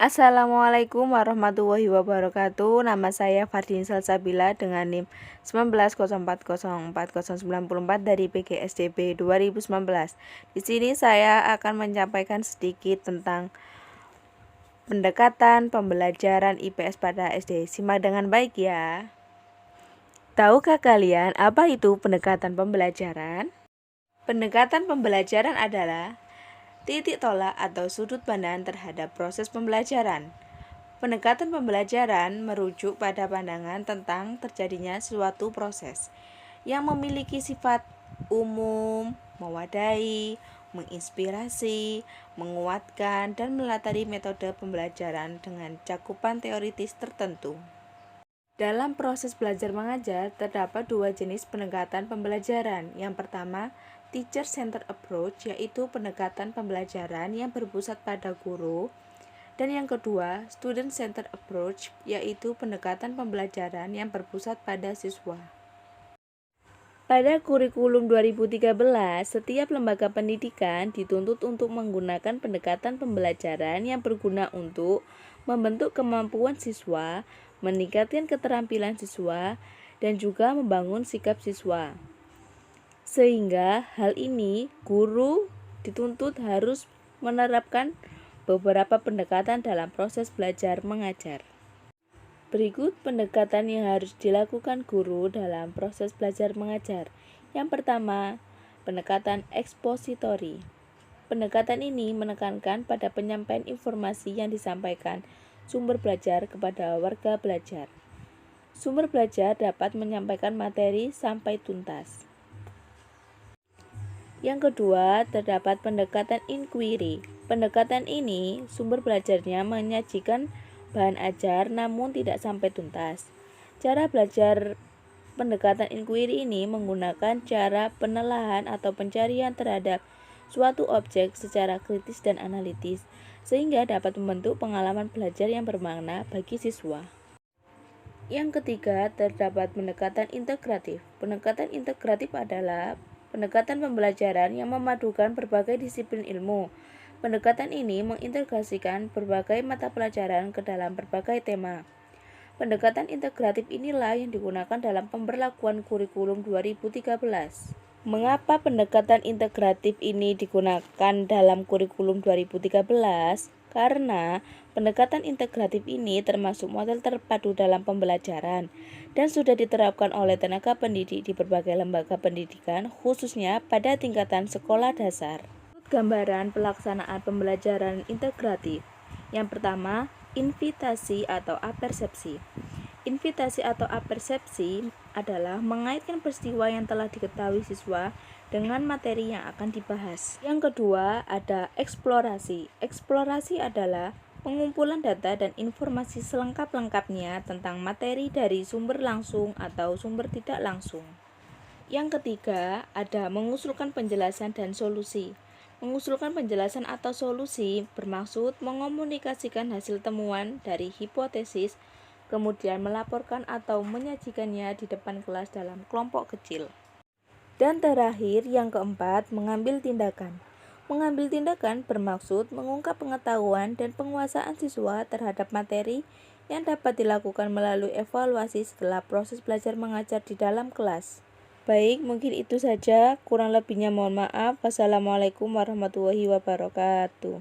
Assalamualaikum warahmatullahi wabarakatuh. Nama saya Fardin Salsabila dengan NIM 19040494 dari PGSDB 2019. Di sini saya akan menyampaikan sedikit tentang pendekatan pembelajaran IPS pada SD. Simak dengan baik ya. Tahukah kalian apa itu pendekatan pembelajaran? Pendekatan pembelajaran adalah titik tolak atau sudut pandang terhadap proses pembelajaran. Pendekatan pembelajaran merujuk pada pandangan tentang terjadinya suatu proses yang memiliki sifat umum, mewadai, menginspirasi, menguatkan, dan melatari metode pembelajaran dengan cakupan teoritis tertentu. Dalam proses belajar mengajar, terdapat dua jenis pendekatan pembelajaran. Yang pertama, teacher-centered approach, yaitu pendekatan pembelajaran yang berpusat pada guru. Dan yang kedua, student-centered approach, yaitu pendekatan pembelajaran yang berpusat pada siswa. Pada kurikulum 2013, setiap lembaga pendidikan dituntut untuk menggunakan pendekatan pembelajaran yang berguna untuk membentuk kemampuan siswa, meningkatkan keterampilan siswa, dan juga membangun sikap siswa. Sehingga hal ini guru dituntut harus menerapkan beberapa pendekatan dalam proses belajar mengajar. Berikut pendekatan yang harus dilakukan guru dalam proses belajar mengajar. Yang pertama, pendekatan ekspositori. Pendekatan ini menekankan pada penyampaian informasi yang disampaikan sumber belajar kepada warga belajar. Sumber belajar dapat menyampaikan materi sampai tuntas. Yang kedua, terdapat pendekatan inquiry. Pendekatan ini, sumber belajarnya menyajikan bahan ajar namun tidak sampai tuntas. Cara belajar pendekatan inquiry ini menggunakan cara penelaahan atau pencarian terhadap suatu objek secara kritis dan analitis, sehingga dapat membentuk pengalaman belajar yang bermakna bagi siswa. Yang ketiga, terdapat pendekatan integratif. Pendekatan integratif adalah pendekatan pembelajaran yang memadukan berbagai disiplin ilmu. Pendekatan ini mengintegrasikan berbagai mata pelajaran ke dalam berbagai tema. Pendekatan integratif inilah yang digunakan dalam pemberlakuan kurikulum 2013. Mengapa pendekatan integratif ini digunakan dalam kurikulum 2013? Karena pendekatan integratif ini termasuk model terpadu dalam pembelajaran dan sudah diterapkan oleh tenaga pendidik di berbagai lembaga pendidikan, khususnya pada tingkatan sekolah dasar. Gambaran pelaksanaan pembelajaran integratif. Yang pertama, invitasi atau apersepsi. Invitasi atau apersepsi adalah mengaitkan peristiwa yang telah diketahui siswa dengan materi yang akan dibahas. Yang kedua, ada eksplorasi. Eksplorasi adalah pengumpulan data dan informasi selengkap-lengkapnya tentang materi dari sumber langsung atau sumber tidak langsung. Yang ketiga, ada mengusulkan penjelasan dan solusi. Mengusulkan penjelasan atau solusi bermaksud mengomunikasikan hasil temuan dari hipotesis, kemudian melaporkan atau menyajikannya di depan kelas dalam kelompok kecil. Dan terakhir, yang keempat, mengambil tindakan. Mengambil tindakan bermaksud mengungkap pengetahuan dan penguasaan siswa terhadap materi yang dapat dilakukan melalui evaluasi setelah proses belajar mengajar di dalam kelas. Baik, mungkin itu saja. Kurang lebihnya mohon maaf. Wassalamualaikum warahmatullahi wabarakatuh.